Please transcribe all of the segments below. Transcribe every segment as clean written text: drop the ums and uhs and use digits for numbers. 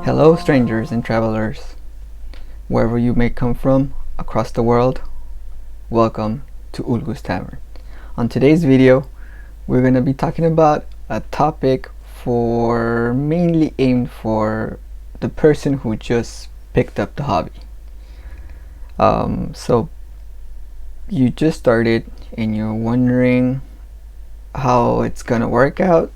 Hello strangers and travelers, wherever you may come from across the world, welcome to Ulgus Tavern. On today's video, we're going to be talking about a topic mainly aimed for the person who just picked up the hobby. So you just started and you're wondering how it's gonna work out.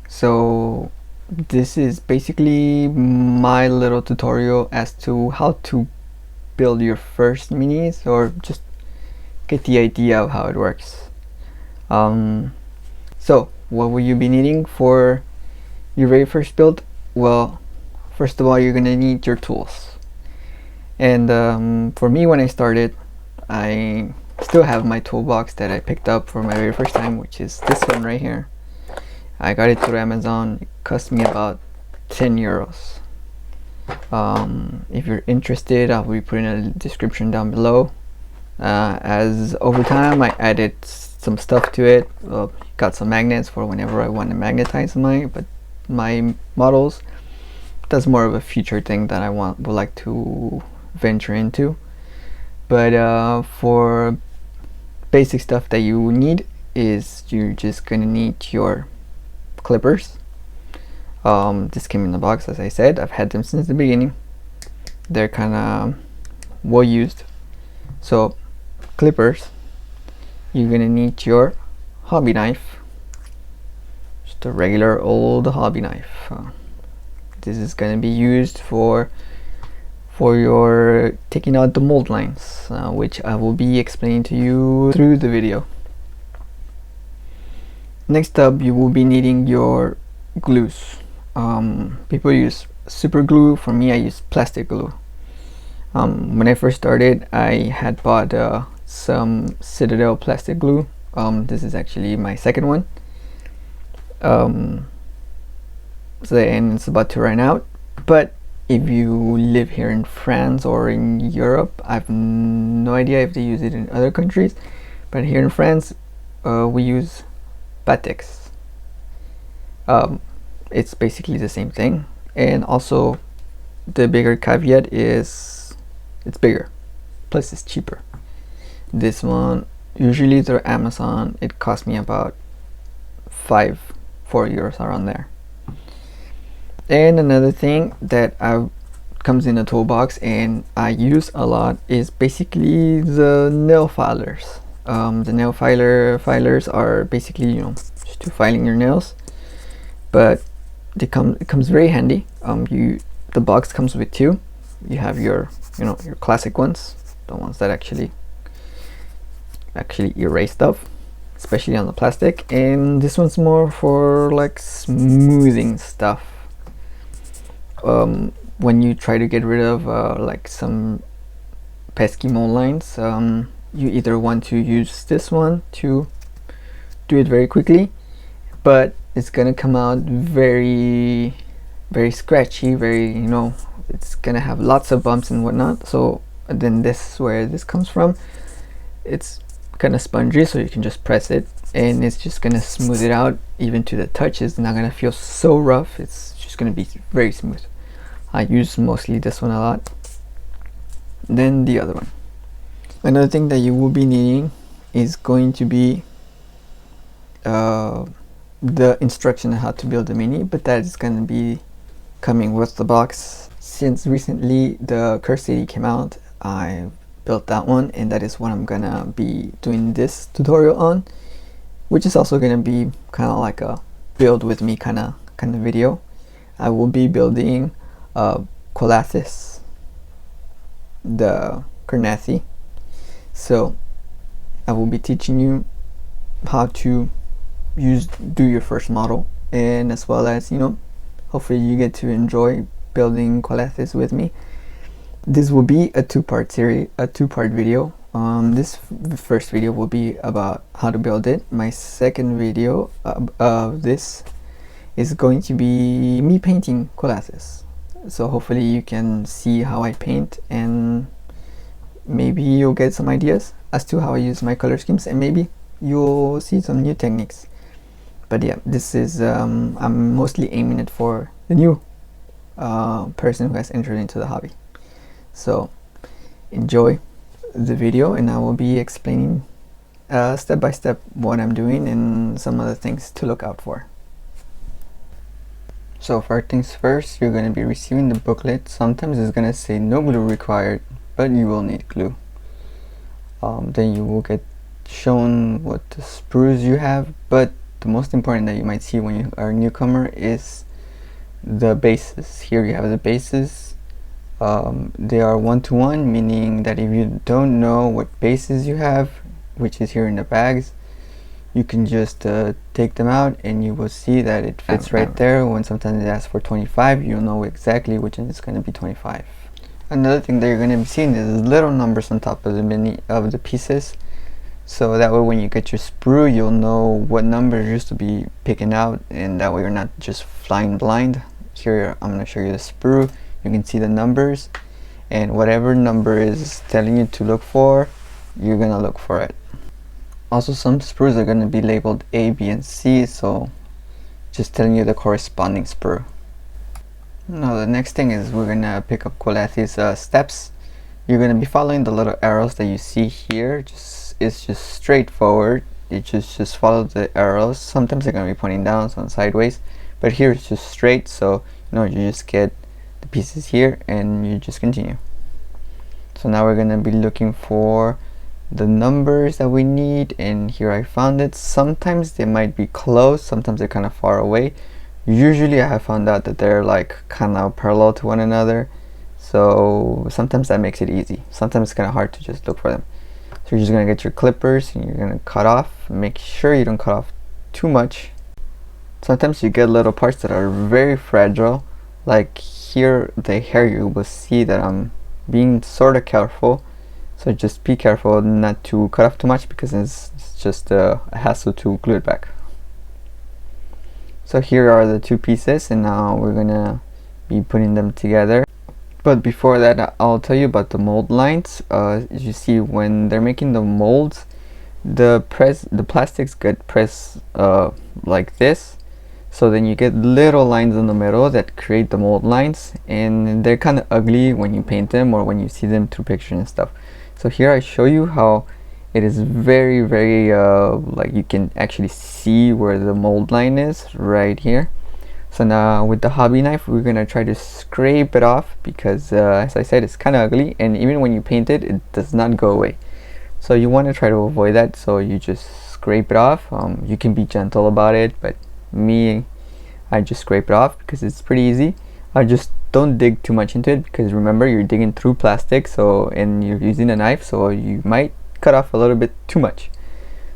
So this is basically my little tutorial as to how to build your first minis, or just get the idea of how it works. So what will you be needing for your very first build? Well, first of all, you're gonna need your tools. And for me, when I started, I still have my toolbox that I picked up for my very first time, which is this one right here. I got it through Amazon. It cost me about 10 euros. If you're interested, I'll be putting a description down below. As over time I added some stuff to it. Got some magnets for whenever I want to magnetize my models. That's more of a future thing that I would like to venture into. But for basic stuff that you need is you're just gonna need your clippers. This came in the box, as I said. I've had them since the beginning. They're kind of well used. So clippers, you're gonna need your hobby knife, just a regular old hobby knife. This is gonna be used for your taking out the mold lines, which I will be explaining to you through the video. Next up, you will be needing your glues. People use super glue. For me, I use plastic glue. When I first started, I had bought some Citadel plastic glue. This is actually my second one. And it's about to run out. But if you live here in France or in Europe, I have no idea if they use it in other countries. But here in France, we use Batex. It's basically the same thing, and also the bigger caveat is it's bigger, plus it's cheaper. This one, usually through Amazon, it cost me about 4 euros, around there. And another thing that comes in a toolbox and I use a lot is basically the nail filers. The nail filers are basically, just to filing your nails, but it comes very handy. The box comes with two. You have your your classic ones, the ones that actually erase stuff, especially on the plastic, and this one's more for like smoothing stuff. When you try to get rid of like some pesky mold lines, you either want to use this one to do it very quickly, but it's gonna come out very scratchy, it's gonna have lots of bumps and whatnot. So then this is where this comes from. It's kind of spongy, so you can just press it and it's just gonna smooth it out. Even to the touch, it's not gonna feel so rough. It's just gonna be very smooth. I use mostly this one a lot. Then the other one. Another thing that you will be needing is going to be the instruction on how to build a mini, but that is going to be coming with the box. Since recently the Curse City came out, I built that one, and that is what I'm gonna be doing this tutorial on, which is also gonna be kind of like a build with me kind of video. I will be building Qulathis the Exile. So I will be teaching you how to do your first model, and as well as hopefully you get to enjoy building Qulathis with me. This will be a two-part video. This first video will be about how to build it. My second video of this is going to be me painting Qulathis. So hopefully you can see how I paint, and maybe you'll get some ideas as to how I use my color schemes, and maybe you'll see some new techniques. But yeah, this is I'm mostly aiming it for the new person who has entered into the hobby. So enjoy the video, and I will be explaining step by step what I'm doing and some other things to look out for. So first things first, you're going to be receiving the booklet. Sometimes it's going to say no glue required, but you will need glue. Then you will get shown what the sprues you have, but the most important that you might see when you are a newcomer is the bases. Here you have the bases. They are 1-to-1, meaning that if you don't know what bases you have, which is here in the bags, you can just take them out and you will see that it fits right there. When sometimes it asks for 25, you'll know exactly which one is going to be 25. Another thing that you're going to be seeing is little numbers on top of the pieces, so that way when you get your sprue, you'll know what number you're used to be picking out, and that way you're not just flying blind. Here I'm going to show you the sprue. You can see the numbers, and whatever number is telling you to look for, you're going to look for it. Also, some sprues are going to be labeled A, B, and C, so just telling you the corresponding sprue. Now the next thing is we're going to pick up Qulathis steps. You're going to be following the little arrows that you see here. It's just straightforward. You just follow the arrows. Sometimes they're going to be pointing down, some sideways, but here it's just straight, so you just get the pieces here and you just continue. So now we're going to be looking for the numbers that we need, and here I found it. Sometimes they might be close, sometimes they're kind of far away. Usually I have found out that they're like kind of parallel to one another, so sometimes that makes it easy. Sometimes it's kind of hard to just look for them. So you're just going to get your clippers and you're going to cut off. Make sure you don't cut off too much. Sometimes you get little parts that are very fragile, like here the hair. You will see that I'm being sort of careful, so just be careful not to cut off too much, because it's just a hassle to glue it back. So here are the two pieces, and now we're gonna be putting them together. But before that, I'll tell you about the mold lines. As you see, when they're making the molds, the plastics get pressed like this, so then you get little lines in the middle that create the mold lines, and they're kind of ugly when you paint them or when you see them through pictures and stuff. So here I show you how it is very like you can actually see where the mold line is right here. So now with the hobby knife, we're gonna try to scrape it off, because as I said, it's kind of ugly, and even when you paint it, it does not go away. So you want to try to avoid that, so you just scrape it off. You can be gentle about it, but I just scrape it off because it's pretty easy. I just don't dig too much into it, because remember, you're digging through plastic, so, and you're using a knife, so you might cut off a little bit too much.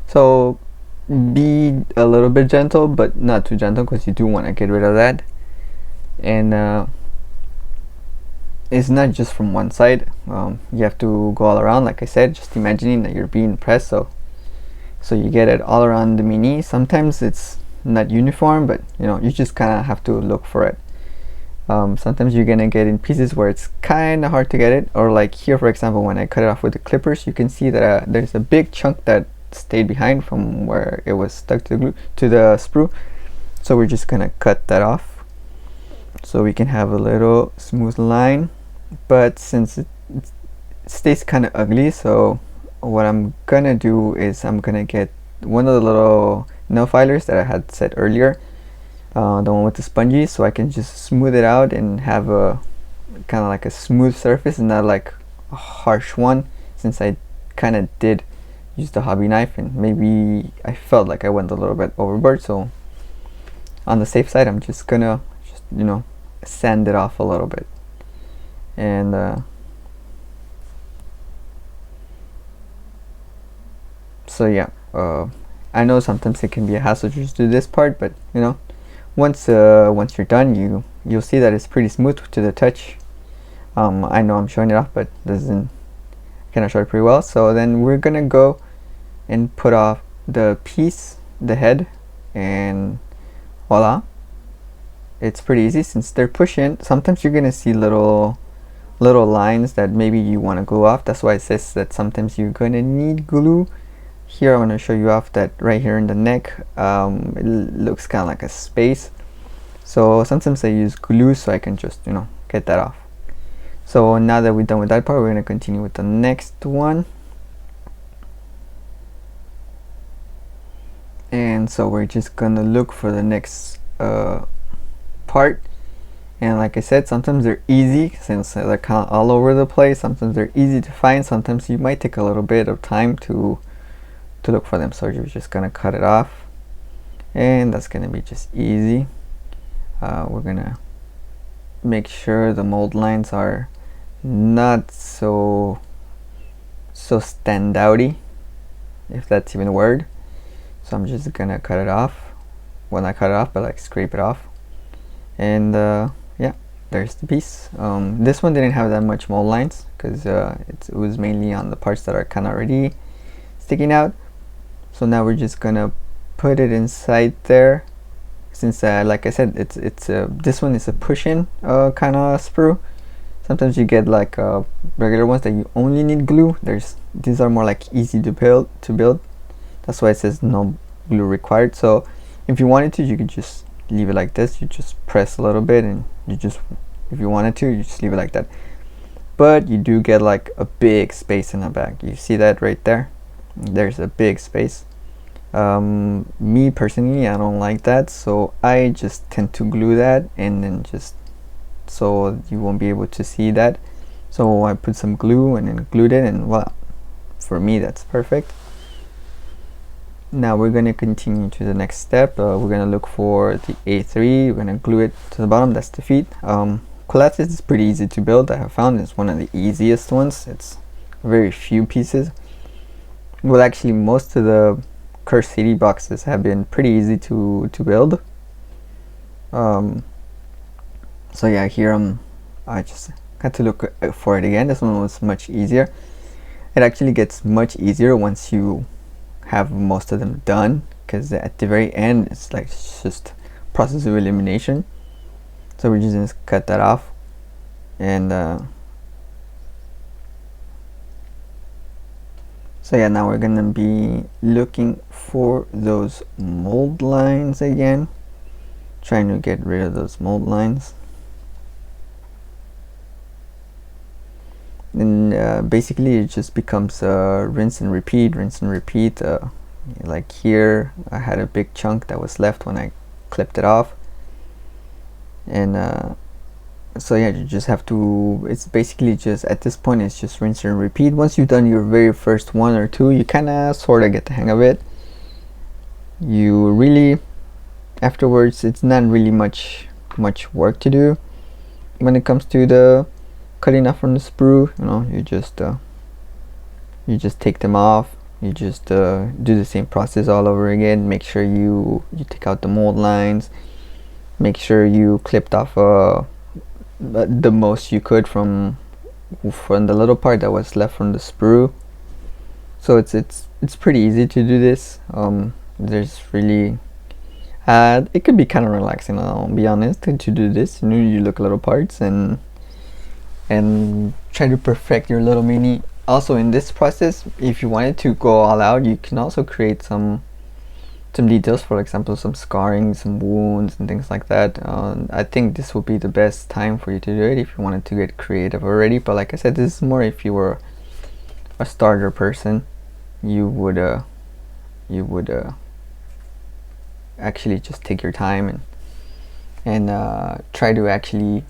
So be a little bit gentle, but not too gentle, because you do want to get rid of that. And it's not just from one side. You have to go all around, like I said, just imagining that you're being pressed, so you get it all around the mini. Sometimes it's not uniform, but you just kind of have to look for it. Sometimes you're gonna get in pieces where it's kind of hard to get it, or like here, for example, when I cut it off with the clippers, you can see that there's a big chunk that stayed behind from where it was stuck to the sprue. So we're just gonna cut that off so we can have a little smooth line. But since it stays kind of ugly, so what I'm gonna do is I'm gonna get one of the little nail filers that I had said earlier, the one with the spongy, so I can just smooth it out and have a kind of like a smooth surface and not like a harsh one, since I kind of did use the hobby knife and maybe I felt like I went a little bit overboard. So on the safe side, I'm just gonna sand it off a little bit. And so yeah, I know sometimes it can be a hassle to just do this part, but once you're done, you'll see that it's pretty smooth to the touch. I know I'm showing it off, but cannot show it pretty well. So then we're gonna go and put off the piece, the head, and voila, it's pretty easy. Since they're pushing, sometimes you're gonna see little lines that maybe you want to glue off. That's why it says that sometimes you're gonna need glue. Here I'm going to show you off that right here in the neck, it looks kind of like a space. So sometimes I use glue so I can just, you know, get that off. So now that we're done with that part, we're going to continue with the next one. And so we're just going to look for the next part. And like I said, sometimes they're easy since they're kind of all over the place. Sometimes they're easy to find. Sometimes you might take a little bit of time to look for them. So you're just going to cut it off. And that's going to be just easy. We're going to make sure the mold lines are not so standouty, if that's even a word. So I'm just gonna cut it off. Well, not cut it off, but like scrape it off. And yeah, there's the piece. This one didn't have that much mold lines because it was mainly on the parts that are kind of already sticking out. So now we're just gonna put it inside there. Since like I said, it's this one is a push-in kind of sprue. Sometimes you get like regular ones that you only need glue. These are more like easy to build. That's why it says no glue required. So if you wanted to, you could just leave it like this. You just press a little bit, and you just, if you wanted to, you just leave it like that. But you do get like a big space in the back. You see that right there? There's a big space. Me personally, I don't like that, so I just tend to glue that, and then just so you won't be able to see that. So I put some glue and then glued it, and well, for me that's perfect. Now we're going to continue to the next step. We're going to look for the A3. We're going to glue it to the bottom. That's the feet. Qulathis is pretty easy to build. I have found it's one of the easiest ones. It's very few pieces. Well, actually most of the Cursed City boxes have been pretty easy to build. So yeah, here I just had to look for it again. This one was much easier. It actually gets much easier once you have most of them done, because at the very end it's like just process of elimination. So we're just gonna cut that off, and so yeah, now we're gonna be looking for those mold lines again, trying to get rid of those mold lines. And basically it just becomes rinse and repeat. Like here I had a big chunk that was left when I clipped it off, and so yeah, you just have to, it's basically just, at this point it's just rinse and repeat. Once you've done your very first one or two, you kind of sort of get the hang of it. You really, afterwards, it's not really much work to do when it comes to the cutting off from the sprue. You know, you just take them off. You just do the same process all over again. Make sure you take out the mold lines. Make sure you clipped off the most you could from the little part that was left from the sprue. So it's pretty easy to do this. There's really it could be kind of relaxing, I'll be honest, to do this. You know, you look at little parts and try to perfect your little mini. Also in this process, if you wanted to go all out, you can also create some details, for example some scarring, some wounds and things like that. I think this would be the best time for you to do it if you wanted to get creative already. But like I said, this is more if you were a starter person. You would actually just take your time and try to actually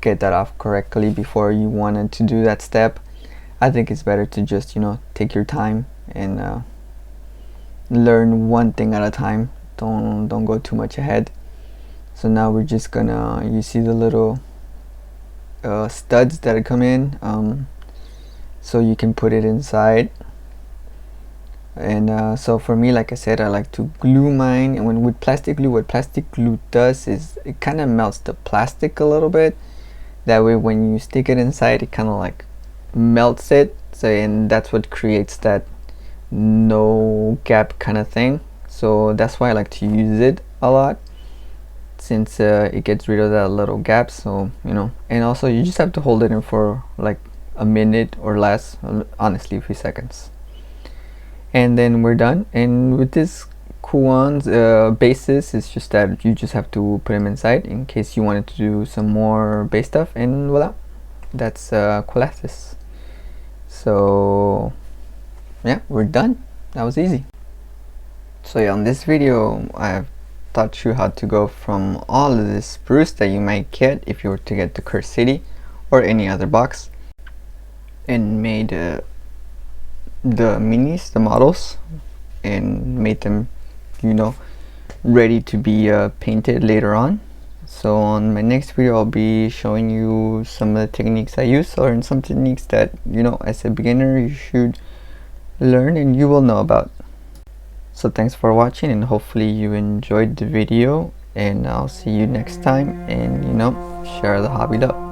get that off correctly before you wanted to do that step. I think it's better to just, you know, take your time and learn one thing at a time. Don't go too much ahead. So now we're just gonna, you see the little studs that come in, so you can put it inside. And so for me, like I said, I like to glue mine. And with plastic glue, what plastic glue does is it kind of melts the plastic a little bit. That way when you stick it inside, it kind of like melts it. So, and that's what creates that no gap kind of thing. So that's why I like to use it a lot, since it gets rid of that little gap. So, you know, and also you just have to hold it in for like a minute or less, honestly a few seconds, and then we're done. And with this cool ones. Bases is just that you just have to put them inside in case you wanted to do some more base stuff, and voila, that's Qulathis. So yeah, we're done. That was easy. So yeah, on this video I've taught you how to go from all of this spruce that you might get if you were to get the Cursed City or any other box, and made the minis, the models, and made them, you know, ready to be painted later on. So on my next video I'll be showing you some of the techniques I use, or some techniques that, you know, as a beginner you should learn and you will know about. So thanks for watching, and hopefully you enjoyed the video, and I'll see you next time, and you know, share the hobby up.